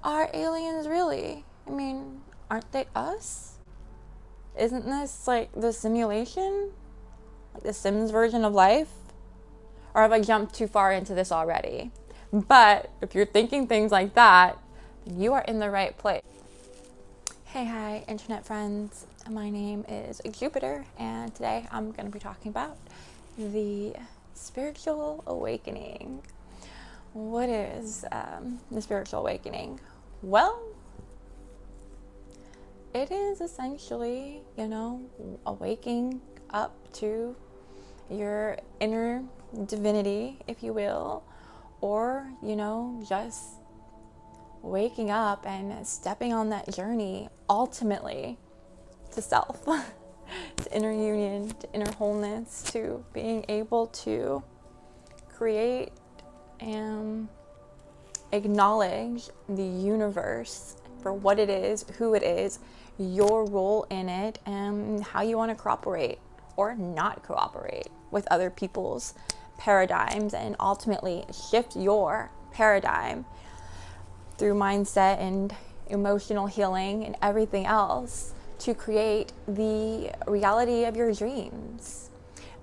are aliens really? I mean, aren't they us? Isn't this like the simulation? Like the Sims version of life? Or have I jumped too far into this already? But if you're thinking things like that, you are in the right place. Hey, hi, internet friends. My name is Jupiter, and today I'm going to be talking about the spiritual awakening. What is the spiritual awakening? Well, it is essentially, awaking up to your inner divinity, if you will, or, just waking up and stepping on that journey ultimately to self, to inner union, to inner wholeness, to being able to create and acknowledge the universe for what it is, who it is, your role in it, and how you want to cooperate or not cooperate with other people's paradigms, and ultimately shift your paradigm through mindset and emotional healing and everything else to create the reality of your dreams.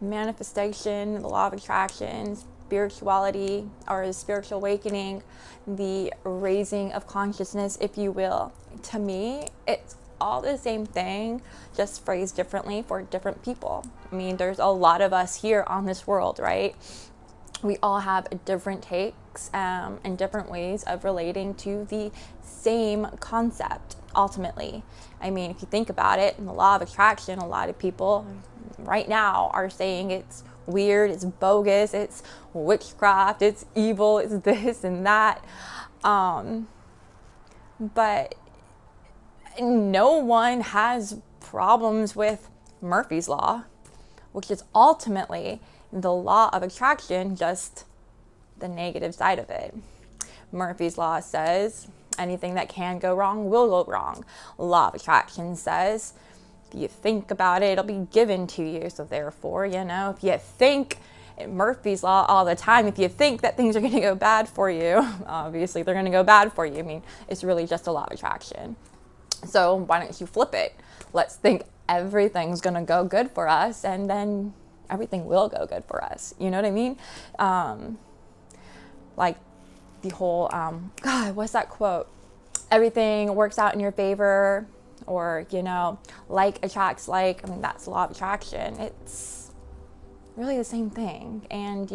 Manifestation, the law of attraction, spirituality or spiritual awakening, the raising of consciousness, if you will. To me, it's all the same thing, just phrased differently for different people. I mean, there's a lot of us here on this world, right? We all have different takes and different ways of relating to the same concept, ultimately. I mean, if you think about it, in the law of attraction, a lot of people right now are saying it's weird, it's bogus, it's witchcraft, it's evil, it's this and that. But no one has problems with Murphy's Law, which is ultimately the law of attraction, just the negative side of it. Murphy's Law says anything that can go wrong will go wrong. Law of attraction says if you think about it, it'll be given to you. So therefore, if you think, Murphy's Law all the time, if you think that things are going to go bad for you, obviously they're going to go bad for you. I mean, it's really just a law of attraction. So why don't you flip it? Let's think everything's going to go good for us, and then everything will go good for us. You know what I mean? Like the whole, God, what's that quote? Everything works out in your favor, or, like attracts like. I mean, that's the law of attraction. It's really the same thing. And,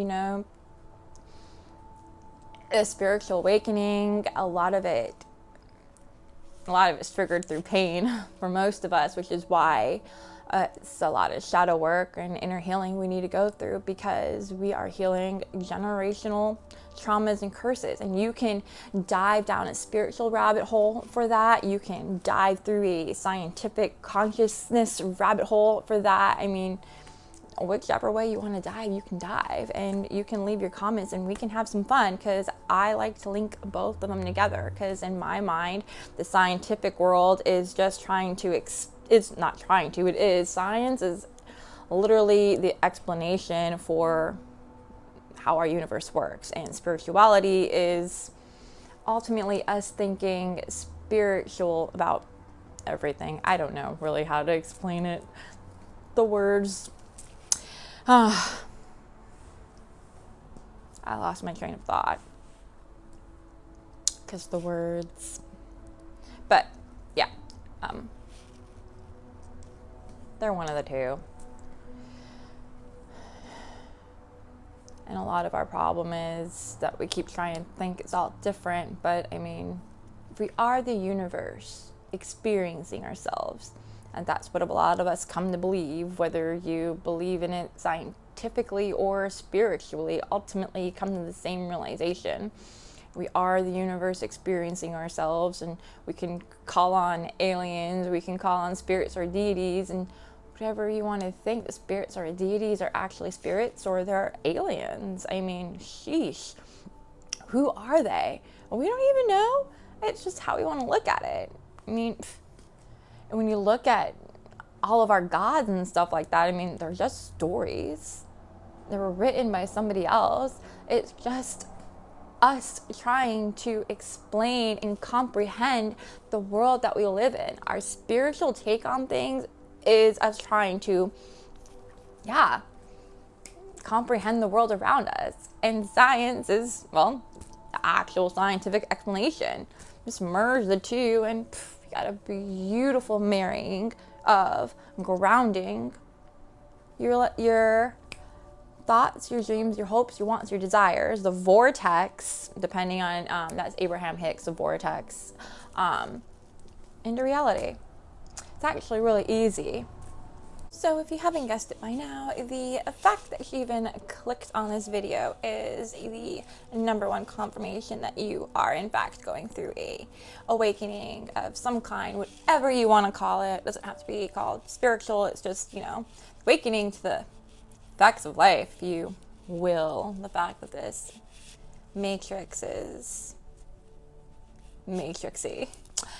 a spiritual awakening, a lot of it's triggered through pain for most of us, which is why it's a lot of shadow work and inner healing we need to go through, because we are healing generational traumas and curses. And you can dive down a spiritual rabbit hole for that. You can dive through a scientific consciousness rabbit hole for that. I mean, whichever way you want to dive, you can dive, and you can leave your comments and we can have some fun, because I like to link both of them together, because in my mind, the scientific world is just trying to science is literally the explanation for how our universe works, and spirituality is ultimately us thinking spiritual about everything. I don't know really how to explain it. The words, I lost my train of thought because the words, but yeah, they're one of the two. And a lot of our problem is that we keep trying to think it's all different, but I mean, if we are the universe experiencing ourselves, and that's what a lot of us come to believe, whether you believe in it scientifically or spiritually, ultimately you come to the same realization. We are the universe experiencing ourselves, and we can call on aliens, we can call on spirits or deities, and whatever you want to think, the spirits or deities are actually spirits or they're aliens. I mean, sheesh. Who are they? Well, we don't even know. It's just how we want to look at it. I mean, and when you look at all of our gods and stuff like that, I mean, they're just stories. They were written by somebody else. It's just us trying to explain and comprehend the world that we live in. Our spiritual take on things is us trying to, comprehend the world around us. And science is, well, the actual scientific explanation. Just merge the two and you got a beautiful marrying of grounding your thoughts, your dreams, your hopes, your wants, your desires, the vortex, depending on, that's Abraham Hicks, the vortex, into reality. It's actually really easy. So if you haven't guessed it by now, the fact that you even clicked on this video is the number one confirmation that you are in fact going through a awakening of some kind, whatever you want to call it. It doesn't have to be called spiritual. It's just, awakening to the facts of life, if you will. The fact that this matrix is matrixy.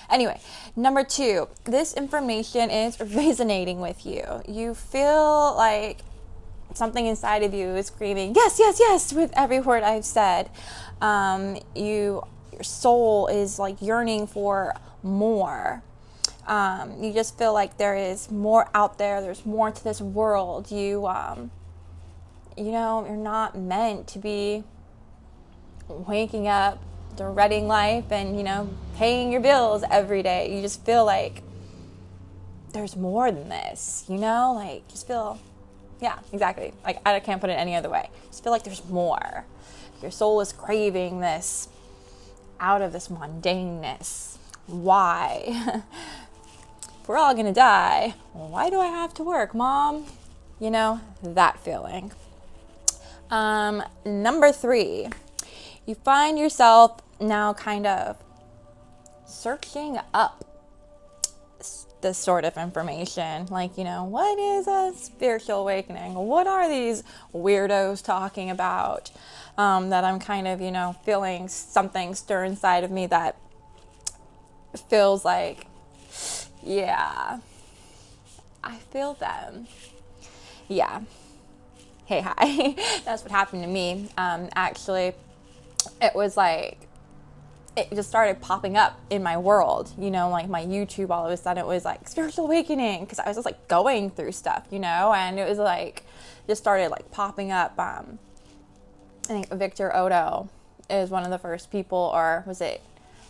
Anyway, number 2, this information is resonating with you. You feel like something inside of you is screaming, yes, yes, yes, with every word I've said. Your soul is like yearning for more. You just feel like there is more out there. There's more to this world. You're not meant to be waking up, dreading life, and paying your bills every day. You just feel like there's more than this. Just feel, exactly. Like, I can't put it any other way. Just feel like there's more. Your soul is craving this out of this mundaneness. Why? If we're all gonna die, why do I have to work, Mom? That feeling. Number 3, you find yourself now kind of searching up this sort of information. Like, what is a spiritual awakening? What are these weirdos talking about? That I'm kind of, feeling something stir inside of me that feels like, yeah, I feel them. Yeah. Hey, hi. That's what happened to me. Actually, it was like, it just started popping up in my world, like my YouTube. All of a sudden it was like spiritual awakening, because I was just like going through stuff, and it was like, just started like popping up. I think Victor Odo is one of the first people, or was it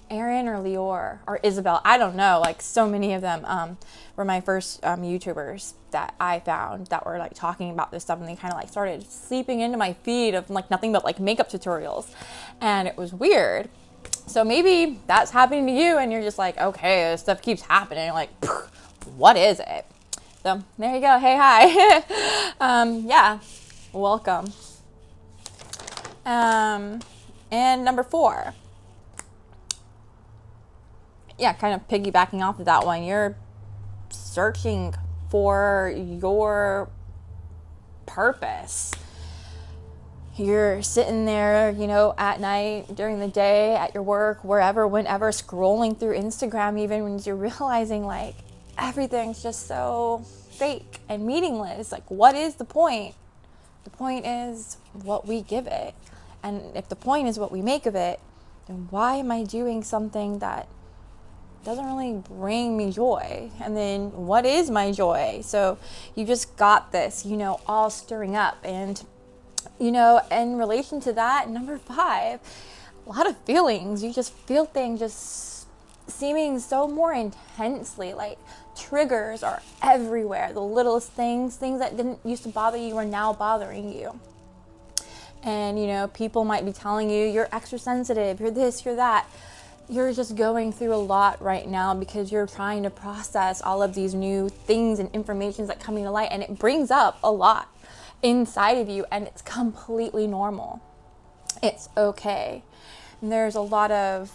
Aaron or Leor or Isabel? I don't know. Like, so many of them were my first YouTubers that I found that were like talking about this stuff, and they kind of like started seeping into my feed of like nothing but like makeup tutorials, and it was weird. So maybe that's happening to you, and you're just like, okay, this stuff keeps happening. You're like, what is it? So there you go. Hey, hi. Welcome. And number 4. Kind of piggybacking off of that one, you're searching for your purpose. You're sitting there, at night, during the day, at your work, wherever, whenever, scrolling through Instagram, even when you're realizing like everything's just so fake and meaningless. Like, what is the point? The point is what we give it. And if the point is what we make of it, then why am I doing something that doesn't really bring me joy? And then what is my joy? So you just got this, all stirring up. And, in relation to that, number 5, a lot of feelings. You just feel things just seeming so more intensely. Like, triggers are everywhere. The littlest things that didn't used to bother you are now bothering you. And, people might be telling you you're extra sensitive, you're this, you're that. You're just going through a lot right now because you're trying to process all of these new things and informations that come to light, and it brings up a lot inside of you, and it's completely normal. It's okay. And there's a lot of,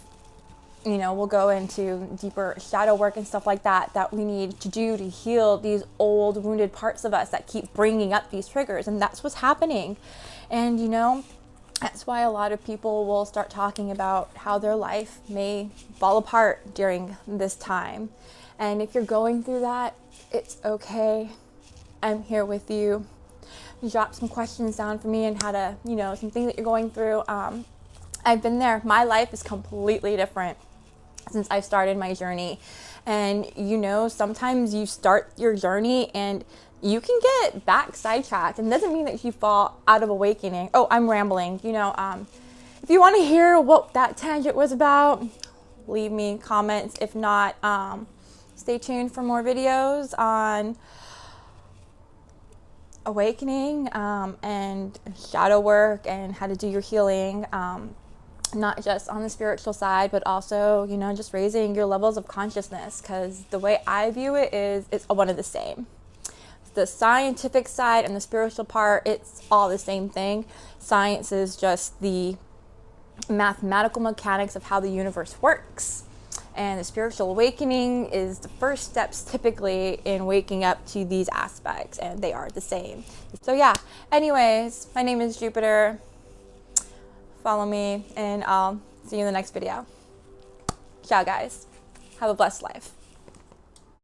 we'll go into deeper shadow work and stuff like that we need to do to heal these old wounded parts of us that keep bringing up these triggers, and that's what's happening. And that's why a lot of people will start talking about how their life may fall apart during this time. And if you're going through that, it's okay. I'm here with you. Drop some questions down for me and how to, some things that you're going through. I've been there. My life is completely different since I started my journey. And you know, sometimes you start your journey and you can get back sidetracked, and it doesn't mean that you fall out of awakening. Oh, I'm rambling. You know, if you want to hear what that tangent was about, leave me comments. If not, stay tuned for more videos on awakening and shadow work and how to do your healing. Not just on the spiritual side, but also, you know, just raising your levels of consciousness, because the way I view it is it's one and the same. The scientific side and the spiritual part, it's all the same thing. Science is just the mathematical mechanics of how the universe works. And the spiritual awakening is the first steps typically in waking up to these aspects, and they are the same. So yeah, anyways, my name is Jupiter. Follow me, and I'll see you in the next video. Ciao, guys. Have a blessed life.